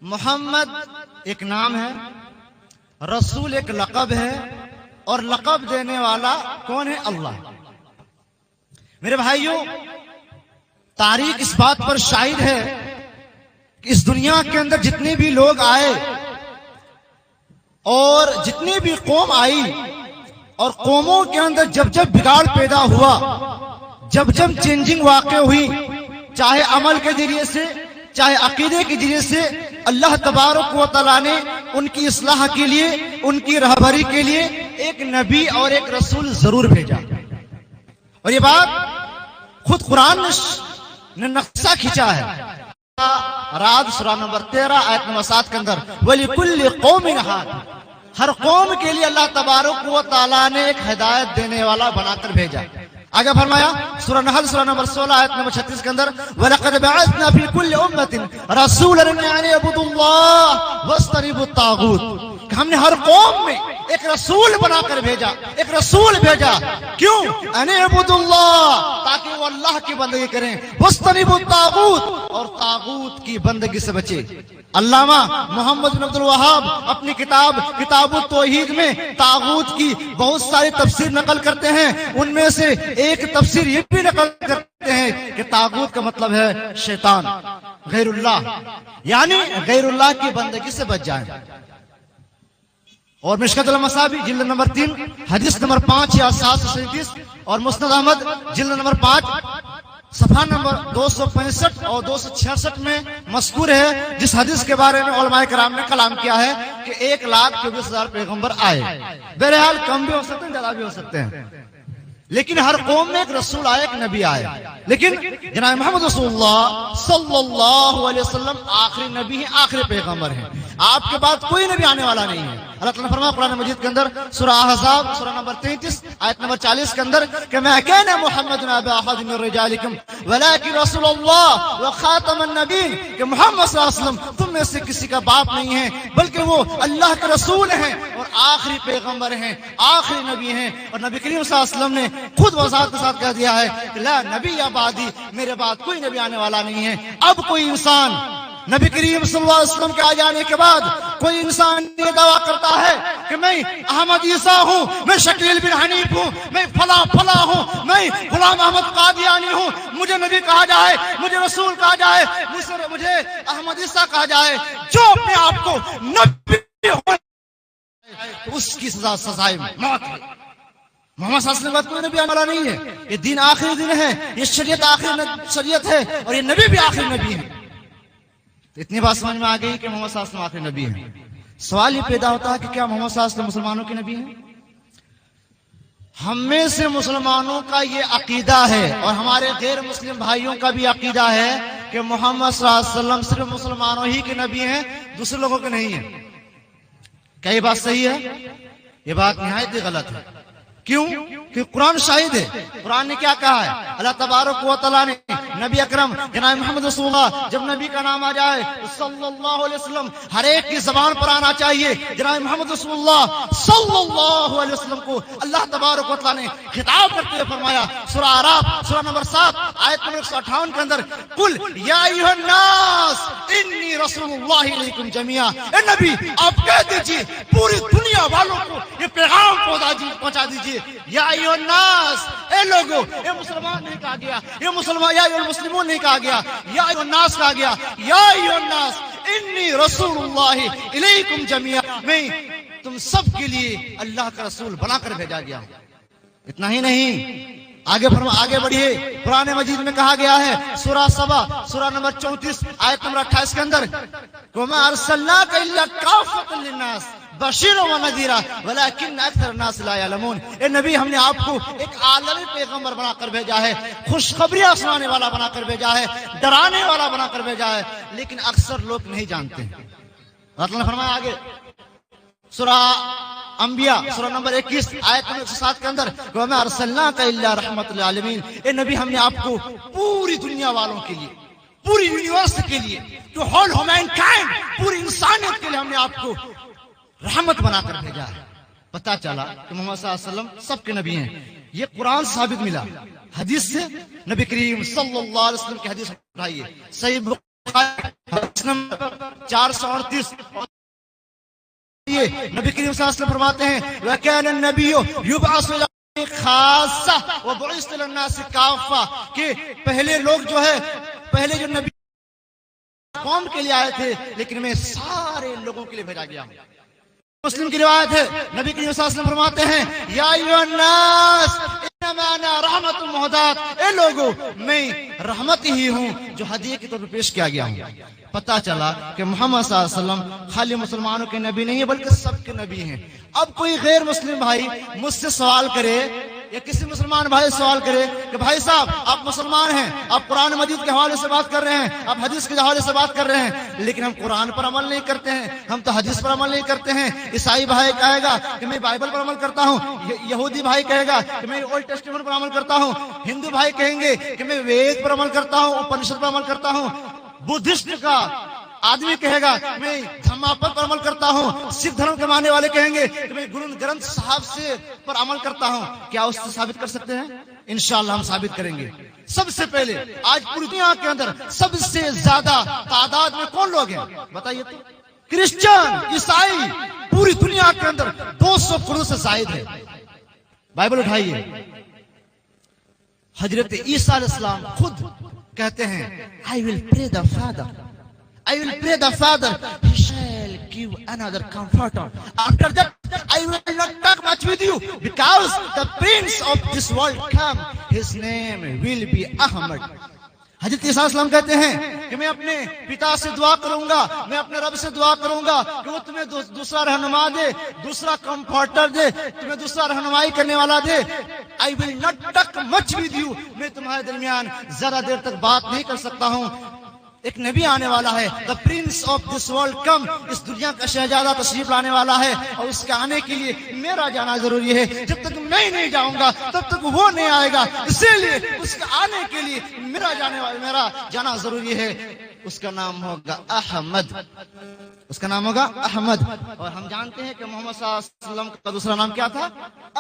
محمد ایک نام ہے، رسول ایک لقب ہے، اور لقب دینے والا کون ہے؟ اللہ۔ میرے بھائیوں، تاریخ اس بات پر شاہد ہے کہ اس دنیا کے اندر جتنے بھی لوگ آئے اور جتنی بھی قوم آئی، اور قوموں کے اندر جب جب بگاڑ پیدا ہوا، جب جب چینجنگ واقع ہوئی، چاہے عمل کے ذریعے سے، چاہے عقیدے کے ذریعے سے، اللہ تبارک و تعالیٰ نے ان کی اصلاح کے لیے، ان کی رہبری کے لیے ایک نبی اور ایک رسول ضرور بھیجا۔ اور یہ بات خود قرآن نے نقشہ کھینچا ہے۔ رعد سورہ نمبر 13 آیت نمبر 7 کے اندر وَلِكُلِّ قَوْمٍ هَادٍ، ہر قوم کے لیے اللہ تبارک و تعالیٰ نے ایک ہدایت دینے والا بنا کر بھیجا۔ آگے فرمایا سورہ نحل سورہ نمبر 16 آیت نمبر 36 کے اندر وَلَقَدْ بَعَثْنَا فِي كُلِّ أُمَّةٍ رَسُولًا أَنِ اعْبُدُوا اللَّهَ وَاجْتَنِبُوا الطَّاغُوتَ، کہ ہم نے ہر قوم میں ایک رسول بنا کر بھیجا، ایک رسول بھیجا۔ کیوں؟ أَنِ اعْبُدُوا اللَّهَ، تاکہ وہ اللہ کی بندگی کریں، وَاجْتَنِبُوا الطَّاغُوتَ، اور طاغوت کی بندگی سے بچے۔ علامہ محمد بن عبد الوہاب اپنی کتاب التوحید میں طاغوت کی بہت ساری تفسیر نقل کرتے ہیں، ان میں سے ایک تفسیر یہ بھی نقل کرتے ہیں کہ طاغوت کا مطلب ہے شیطان، غیر اللہ، یعنی غیر اللہ کی بندگی سے بچ جائیں۔ اور مشکات المصابیح جلد نمبر 3 حدیث نمبر 5 یا 737، اور مسند احمد جلد نمبر 5 صفحہ نمبر 265 اور 266 میں مذکور ہے، جس حدیث کے بارے میں علماء کرام نے کلام کیا ہے کہ 1,24,000 پیغمبر آئے۔ بہرحال کم بھی ہو سکتے ہیں، زیادہ بھی ہو سکتے ہیں، لیکن ہر قوم میں ایک رسول آئے، ایک نبی آئے۔ لیکن جناب محمد رسول اللہ صلی اللہ علیہ وسلم آخری نبی ہیں، آخری پیغمبر ہیں، آپ کے بعد کوئی نبی آنے والا نہیں ہے۔ اللہ تعالیٰ نے فرمایا قرآن مجید کے اندر سورہ احزاب سورہ نمبر 33 آیت نمبر 40 کے اندر کہ ما كان محمد ابا احد من رجالکم ولكن رسول اللہ وخاتم النبیین، کہ محمد صلی اللہ علیہ وسلم تم میں سے کسی کا باپ نہیں ہے بلکہ وہ اللہ کے رسول ہیں اور آخری پیغمبر ہیں، آخری نبی ہیں۔ اور نبی کریم صلی اللہ علیہ وسلم نے خود وضاحت کے ساتھ کہہ دیا ہے کہ لا نبی بعدی، میرے بعد کوئی نبی آنے والا نہیں ہے۔ اب کوئی انسان نبی کریم صلی اللہ علیہ وسلم کے آ جانے کے بعد کوئی انسان یہ دعویٰ کرتا ہے کہ میں احمد عیسیٰ ہوں، میں شکیل بن حنیف ہوں، میں فلاں ہوں، میں غلام احمد قادیانی ہوں، مجھے نبی کہا جائے، مجھے رسول کہا جائے، مجھے احمد عیسیٰ کہا جائے، جو اپنے آپ کو نبی ہو اس کی سزائے موت ہے۔ محمد صلی اللہ علیہ وسلم کے بعد کوئی نبی آنے والا نہیں ہے۔ یہ دین آخری دن ہے، یہ شریعت آخری شریعت ہے، اور یہ نبی بھی آخری نبی ہے۔ تو اتنی بات سمجھ میں آ گئی کہ محمد صلی اللہ علیہ وسلم آخری نبی ہیں۔ سوال یہ پیدا ہوتا ہے کہ کیا محمد صلی اللہ علیہ وسلم مسلمانوں کے نبی ہیں؟ ہم میں سے مسلمانوں کا یہ عقیدہ ہے، اور ہمارے غیر مسلم بھائیوں کا بھی عقیدہ ہے کہ محمد صلی اللہ علیہ وسلم صرف مسلمانوں ہی کے نبی ہیں، دوسرے لوگوں کے نہیں ہیں۔ کیا یہ بات صحیح ہے؟ یہ بات نہایت ہی غلط ہے۔ کیوں؟ کہ قرآن شاہد ہے۔ قرآن نے کیا کہا ہے؟ اللہ تبارک و تعالیٰ نے نبی اکرم جناب محمد رسول اللہ، جب نبی کا نام آ جائے صلی اللہ علیہ وسلم ہر ایک کی زبان پر آنا چاہیے۔ جناب محمد رسول اللہ صلی اللہ علیہ وسلم کو اللہ تبارک و تعالیٰ نے خطاب کرتے ہوئے فرمایا سورہ اعراف سورہ نمبر 7 آیت نمبر 158 کے اندر قل یا ایھا الناس انی رسول اللہ الیکم جمیعا، اے نبی آپ کہہ دیجیے پوری دنیا والوں کو یہ پیغام پہنچا دیجیے، یا ایھا الناس، اے لوگوں، اے مسلمان نہیں کہا گیا، یہ مسلمان یا ایھا المسلمون نہیں کہا گیا، یا ایھا الناس کہا گیا، یا ایھا الناس انی رسول اللہ الیکم جمیعا، میں تم سب کے لیے اللہ کا رسول بنا کر بھیجا گیا ہوں۔ اتنا ہی نہیں، آگے بڑھیے، قرآن مجید میں کہا گیا ہے سورہ سبا سورہ نمبر 34 آیت نمبر 28 کے اندر وَمَا أَرْسَلْنَاكَ إِلَّا كَافَّةً لِلنَّاسِ بَشِيرًا وَنَذِيرًا وَلَكِنَّ أَكْثَرَ النَّاسِ لَا يَعْلَمُونَ، اے نبی ہم نے آپ کو ایک عالمی پیغمبر بنا کر بھیجا ہے، خوشخبریاں سنانے والا بنا کر بھیجا ہے، ڈرانے والا بنا کر بھیجا ہے، لیکن اکثر لوگ نہیں جانتے۔ اللہ نے فرمایا آگے سورہ انبیاء سورہ نمبر 21 آیت نمبر 107 کے اندر وَمَا أَرْسَلْنَاكَ إِلَّا رَحْمَةً لِلْعَالَمِينَ، اے نبی ہم نے آپ کو پوری دنیا والوں کے لیے، پوری یونیورس کے لیے، ٹو ہول ہیومن کائنڈ، پوری انسانیت کے لیے ہم نے آپ کو رحمت بنا کر بھیجا ہے۔ پتہ چلا کہ محمد صلی اللہ علیہ وسلم سب کے نبی ہیں۔ یہ قرآن ثابت ملا، حدیث سے نبی کریم صلی اللہ علیہ وسلم کی حدیث اٹھائیے، صحیح بخاری 438 یہ نبی کریم صلی اللہ علیہ وسلم فرماتے ہیں وَكَانَ النَّبِيُّ يُبْعَثُ إِلَى خاصہ وَبُعِثْتُ إِلَى النَّاسِ كَافَّةً کہ پہلے لوگ جو ہے پہلے جو نبی قوم کے لیے آئے تھے لیکن میں سارے لوگوں کے لیے بھیجا گیا ہوں. مسلم کی روایت ہے نبی کریم صلی اللہ علیہ وسلم فرماتے ہیں یا ایھا الناس انما انا رحمت مہدات، اے لوگو میں رحمت ہی ہوں جو ہدیے کے طور پر پیش کیا گیا ہوں. پتہ چلا کہ محمد صلی اللہ علیہ وسلم خالی مسلمانوں کے نبی نہیں ہیں بلکہ سب کے نبی ہیں. اب کوئی غیر مسلم بھائی مجھ سے سوال کرے یا کسی مسلمان بھائی سوال کرے کہ بھائی صاحب آپ مسلمان ہیں، آپ قرآن مجید کے حوالے سے بات کر رہے ہیں، آپ حدیث کے حوالے سے بات کر رہے ہیں، لیکن ہم قرآن پر عمل نہیں کرتے ہیں، ہم تو حدیث پر عمل نہیں کرتے ہیں. عیسائی بھائی کہے گا کہ میں بائبل پر عمل کرتا ہوں، یہودی بھائی کہے گا کہ میں اولڈ ٹیسٹمنٹ پر عمل کرتا ہوں، ہندو بھائی کہیں گے کہ میں وید پر عمل کرتا ہوں، اپنشد پر عمل کرتا ہوں، بدھسٹ کا آدمی کہے گا میں دھماپت پر عمل کرتا ہوں، سکھ دھرم کے ماننے والے کہیں گے کہ میں گرو گرنتھ صاحب سے پر عمل کرتا ہوں. کیا اس سے ثابت کر سکتے ہیں؟ انشاءاللہ ہم ثابت کریں گے. سب سے پہلے آج پوری دنیا کے اندر سب سے زیادہ تعداد میں کون لوگ ہیں بتائیے تو؟ کرسچن، عیسائی پوری دنیا کے اندر 200 کروڑ سے زائد ہے. بائبل اٹھائیے، حضرت عیسیٰ علیہ السلام خود کہتے ہیں I will pray the Father, I will pray the Father, He shall give another comforter. After that, I will not talk much with you, because the prince of this world come. His name will be Ahmad. حضرت عیسیٰ علیہ السلام کہتے ہیں کہ میں اپنے پتا سے دعا کروں گا، میں اپنے رب سے دعا کروں گا کہ وہ تمہیں دوسرا رہنما دے، دوسرا کمفرٹر دے، تمہیں دوسرا رہنمائی کرنے والا دے. I will not talk much with you. میں تمہارے درمیان زیادہ دیر تک بات نہیں کر سکتا ہوں. ایک نبی آنے والا ہے، the prince of this world come. اس دنیا کا شہزادہ تشریف لانے والا ہے اور اس کے آنے کے لیے میرا جانا ضروری ہے. جب تک میں نہیں جاؤں گا تب تک وہ نہیں آئے گا، اسی لیے اس کے آنے کے لیے میرا جانا ضروری ہے. اس کا نام ہوگا احمد، اس کا نام ہوگا احمد. اور ہم جانتے ہیں کہ محمد صلی اللہ علیہ وسلم کا دوسرا نام کیا تھا؟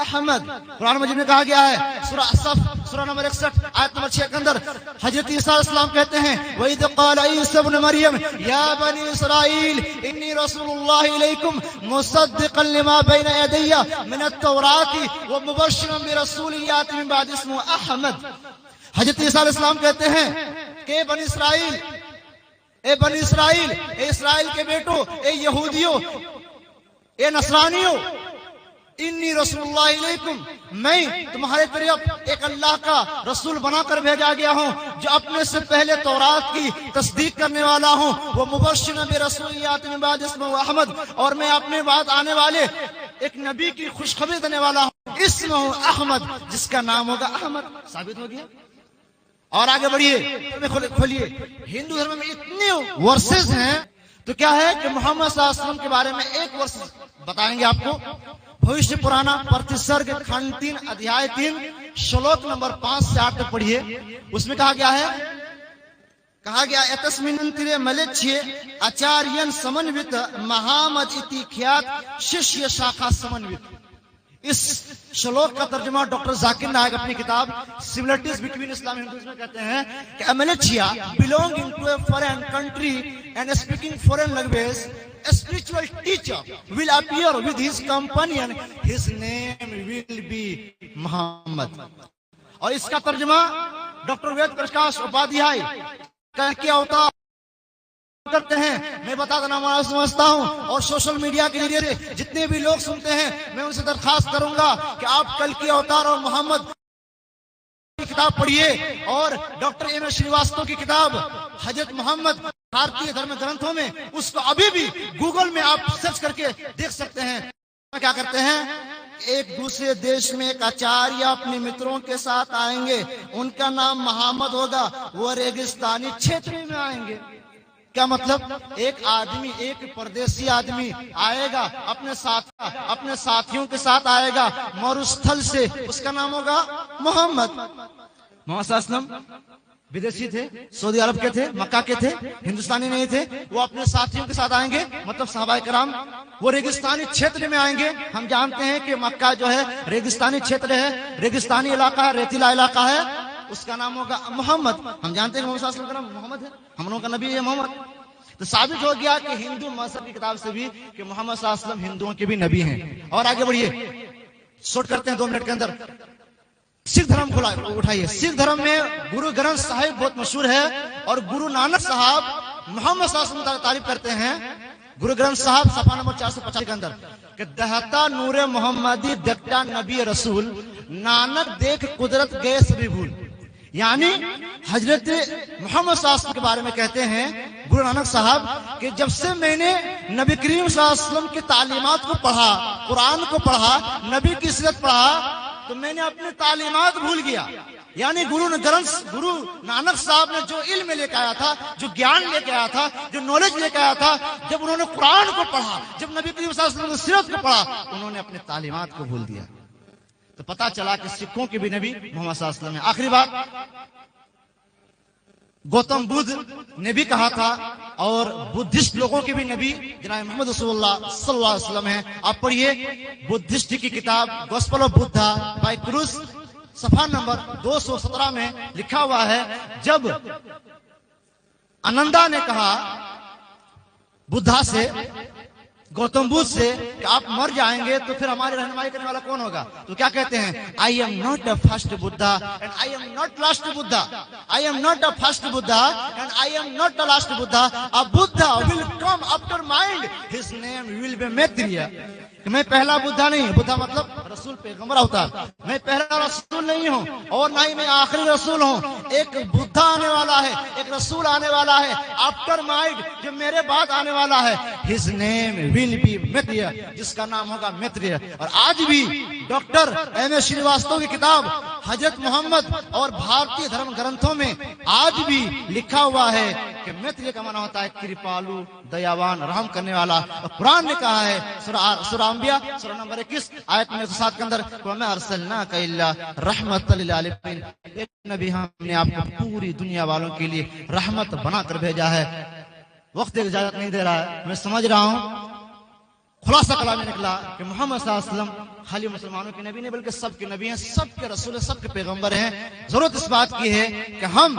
احمد. قرآن مجید میں کہا گیا ہے سورہ الصف سورہ نمبر 61 آیت نمبر 6 کے اندر حضرت عیسیٰ علیہ السلام کہتے ہیں وَإِذْ قَالَ عِيسَى ابْنُ مَرْيَمَ يَا بَنِي إِسْرَائِيلَ إِنِّي رَسُولُ اللَّهِ إِلَيْكُمْ مُصَدِّقًا لِمَا بَيْنَ يَدَيَّ مِنَ التَّوْرَاةِ وَمُبَشِّرًا بِرَسُولٍ يَأْتِي مِن بَعْدِي اسْمُهُ أَحْمَدُ. حضرت عیسیٰ علیہ السلام کہتے ہیں کہ اے بنی اسرائیل، اے بنی اسرائیل، اے اسرائیل کے بیٹو، اے یہودیوں، اے نصرانیوں، انی رسول اللہ علیکم، میں تمہارے طرف ایک اللہ کا رسول بنا کر بھیجا گیا ہوں جو اپنے سے پہلے تورات کی تصدیق کرنے والا ہوں. وہ مبشرا برسول یأتی من بعد اسمہ احمد، اور میں اپنے بعد آنے والے ایک نبی کی خوشخبری دینے والا ہوں اسمہ احمد، جس کا نام ہوگا احمد. ثابت ہو گیا. اور آگے بڑھیے، کھولیے. ہندو دھرم میں اتنے ورسز ہیں تو کیا ہے کہ محمد صلی اللہ علیہ وسلم کے بارے میں ایک ورس بتائیں گے آپ کو. بھوشیہ پرانا پرتسرگ کھنڈ 3 ادھیائے 3 شلوک نمبر 5 سے 8 تک پڑھیے. اس میں کہا گیا ہے ایتسمنترے ملچھے آچارین سمنوت مہامد اتی کھیات ششیہ شاخا سمنوت. اس شلوک کا ترجمہ ڈاکٹر ذاکر نائک اپنی کتاب similarities between Islam and Hinduism میں کہتے ہیں کہ املچیا belonging to a foreign country and speaking foreign language, a spiritual teacher will appear with his companion, his name will be Muhammad. اور اس کا ترجمہ ڈاکٹر وید پرکاش اپادھیائے کیا ہوتا کرتے ہیں. میں بتا دینا سمجھتا ہوں اور سوشل میڈیا کے ذریعے سے جتنے بھی لوگ سنتے ہیں میں ان سے درخواست کروں گا کہ آپ کل کی اوتار اور محمد کی کتاب پڑھیے اور ڈاکٹر ایم ایس شریواستو کی کتاب حضرت محمد بھارتی دھرم گرنتھوں میں اس کو ابھی بھی گوگل میں آپ سرچ کر کے دیکھ سکتے ہیں. کیا کرتے ہیں؟ ایک دوسرے دیش میں ایک آچاریہ اپنے متروں کے ساتھ آئیں گے، ان کا نام محمد ہوگا، وہ ریگستانی چھیتر میں آئیں گے. کیا مطلب؟ ایک آدمی، ایک پردیسی آدمی آئے گا اپنے ساتھیوں کے ساتھ آئے گا مروستھل سے، اس کا نام ہوگا محمد. محمد صلی اللہ علیہ وسلم بدیسی تھے، سعودی عرب کے تھے، مکہ کے تھے، ہندوستانی نہیں تھے. وہ اپنے ساتھیوں کے ساتھ آئیں گے، مطلب صحابہ کرام. وہ ریگستانی چھیتر میں آئیں گے. ہم جانتے ہیں کہ مکہ جو ہے ریگستانی چھیتر ہے، ریگستانی علاقہ ہے، ریتیلا علاقہ ہے. اس کا نام ہوگا محمد. ہم جانتے ہیں محمد صلی اللہ علیہ وسلم کا نام محمد ہے، ہم لوگوں کا نبی ہے محمد. تو ثابت ہو گیا کہ ہندو مذہب کی کتاب سے بھی کہ محمد صلی اللہ علیہ وسلم ہندوؤں کے بھی نبی ہیں. اور آگے بڑھیے، شارٹ کرتے ہیں 2 منٹ کے اندر. سکھ دھرم کھلا اٹھائیے. سکھ دھرم میں گرو گرنتھ صاحب بہت مشہور ہے، اور گرو نانک صاحب محمد صلی اللہ علیہ وسلم تعریف کرتے ہیں. گرو گرنتھ صاحب صفحہ نمبر 450 کے اندر کہ دہتا نور محمدی دکھتا نبی رسول، نانک دیکھ قدرت گئے سبھی بھول. یعنی حضرت محمد صلی اللہ علیہ وسلم کے بارے میں کہتے ہیں گرو نانک صاحب کہ جب سے میں نے نبی کریم صلی اللہ علیہ وسلم کی تعلیمات کو پڑھا، قرآن کو پڑھا، نبی کی سیرت پڑھا، تو میں نے اپنی تعلیمات بھول گیا. یعنی گرو نانک صاحب نے جو علم لے کے آیا تھا، جو گیان لے کے آیا تھا، جو نالج لے کے آیا تھا، جب انہوں نے قرآن کو پڑھا، جب نبی کریم صلی اللہ علیہ وسلم کی سیرت کو پڑھا، انہوں نے اپنی تعلیمات کو بھول دیا. تو پتا چلا کہ سکھوں کے بھی نبی محمد صلی اللہ علیہ وسلم ہے. آخری بات، گوتم بدھ نے بھی کہا تھا، اور بدھسٹ لوگوں کے بھی نبی جناب محمد رسول اللہ صلی اللہ علیہ وسلم ہیں. آپ پڑھیے بدھسٹ کی کتاب گوسپل آف بدھا بائی کروس، صفحہ نمبر 217 میں لکھا ہوا ہے، جب انندا نے کہا بدھا سے، گوتم بدھ سے کہ آپ مر جائیں گے تو پھر ہماری رہنمائی کرنے والا کون ہوگا؟ تو کیا کہتے ہیں؟ I am not the first Buddha and I am not last Buddha. I am not the first Buddha and I am not the last Buddha. A Buddha will come after mind. His name will be Maitreya. کہ میں پہلا بدھا نہیں ہوں. بدھا مطلب رسول، پیغمبر ہوتا ہے. میں پہلا رسول نہیں ہوں، اور نہ ہی میں آخری رسول ہوں. ایک بدھا آنے والا ہے، ایک رسول آنے والا ہے آفٹر مائنڈ، جو میرے بعد آنے والا ہے. His name will be Maitreya, جس کا نام ہوگا میتریہ. اور آج بھی ڈاکٹر ایم ایس شریواستو کی کتاب حضرت محمد اور بھارتی دھرم گرنتھوں میں آج بھی لکھا ہوا ہے کہ میتریہ کا معنی ہوتا ہے کرپالو، دیاوان، رحم کرنے والا. اور قرآن نے کہا ہے سورہ انبیاء سورہ نمبر 21 آیت نمبر 7 کے اندر، وَمَا أَرْسَلْنَاكَ إِلَّا رَحْمَةً لِلْعَالَمِينَ. ایک نبی ہم نے آپ کو پوری دنیا والوں کے لیے رحمت بنا کر بھیجا ہے. وقت اجازت نہیں دے رہا ہے، میں سمجھ رہا ہوں. خلاصہ کلام میں نکلا کہ محمد صلی اللہ علیہ وسلم خالی مسلمانوں کے نبی نہیں بلکہ سب کے نبی ہیں، سب کے رسول ہیں، سب کے پیغمبر ہیں. ضرورت اس بات کی ہے کہ ہم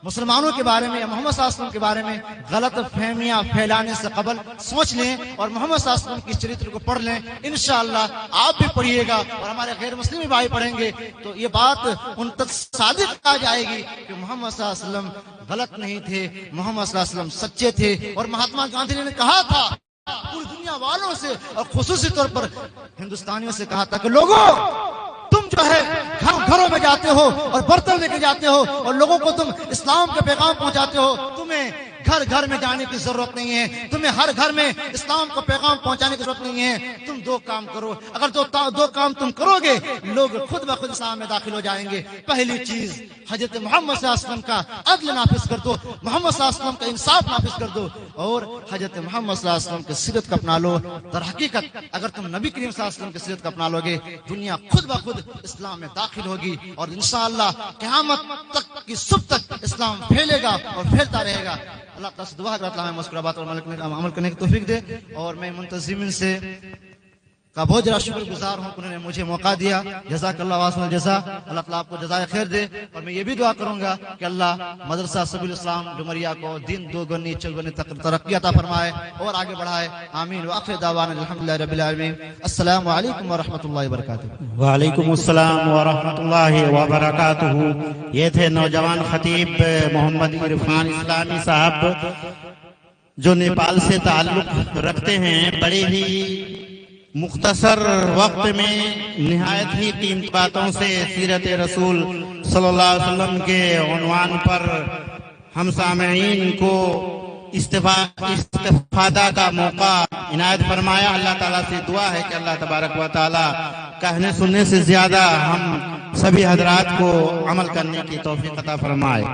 مسلمانوں کے بارے میں یا محمد صلی اللہ علیہ وسلم کے بارے میں غلط فہمیاں پھیلانے سے قبل سوچ لیں اور محمد صلی اللہ علیہ وسلم کی چریتر کو پڑھ لیں. انشاءاللہ آپ بھی پڑھیے گا اور ہمارے غیر مسلم بھائی پڑھیں گے تو یہ بات ان تک صادق آ جائے گی کہ محمد صلی اللہ علیہ وسلم غلط نہیں تھے، محمد صلی اللہ علیہ وسلم سچے تھے. اور مہاتما گاندھی نے کہا تھا پوری دنیا والوں سے اور خصوصی طور پر ہندوستانیوں سے کہا تھا کہ لوگوں، تم جو ہے گھروں میں جاتے ہو اور برتن لے کے جاتے ہو اور لوگوں کو تم اسلام کا پیغام پہنچاتے ہو، تمہیں گھر گھر میں جانے کی ضرورت نہیں ہے، تمہیں ہر گھر میں اسلام کا پیغام پہنچانے کی ضرورت نہیں ہے. تم 2 کام کرو. اگر دو کام تم کرو گے لوگ خود بخود اسلام میں داخل ہو جائیں گے. پہلی چیز حضرت محمد صلی اللہ علیہ وسلم کا عدل نافذ کر دو، محمد صلی اللہ علیہ وسلم کا انصاف نافذ کر دو، اور حضرت محمد صلی اللہ علیہ وسلم کی سیرت کو اپنا لو. در حقیقت اگر تم نبی کریم صلی اللہ علیہ وسلم کی سیرت کو اپنا لو گے، دنیا خود بخود اسلام میں داخل ہوگی اور انشاءاللہ قیامت تک کی صبح تک اسلام پھیلے گا اور پھیلتا رہے گا. اللہ تعالیٰ سے دعا ہے کہ اللہ ہمیں مسکرات اور عمل کرنے کی توفیق دے. اور میں منتظمین سے کا بہت زیادہ شکر گزار ہوں کہ انہوں نے مجھے موقع دیا. جزاک اللہ واسع الجزا. اللہ تعالیٰ آپ کو جزائے خیر دے. اور میں یہ بھی دعا کروں گا کہ اللہ مدرسہ سبیل الاسلام ڈومریا کو دین 2 گنی 4 گنی ترقی عطا فرمائے اور آگے بڑھائے. آمین. وآخر دعوانا الحمدللہ رب العالمین. السلام علیکم ورحمۃ اللہ وبرکاتہ. وعلیکم السلام ورحمۃ اللہ وبرکاتہ. یہ تھے نوجوان خطیب محمد عرفان اسلامی صاحب جو نیپال سے تعلق رکھتے ہیں. بڑے ہی مختصر وقت میں نہایت ہی قیمتی باتوں سے سیرت رسول صلی اللہ علیہ وسلم کے عنوان پر ہم سامعین کو استفادہ کا موقع عنایت فرمایا. اللہ تعالیٰ سے دعا ہے کہ اللہ تبارک و تعالیٰ کہنے سننے سے زیادہ ہم سبھی حضرات کو عمل کرنے کی توفیق عطا فرمائے.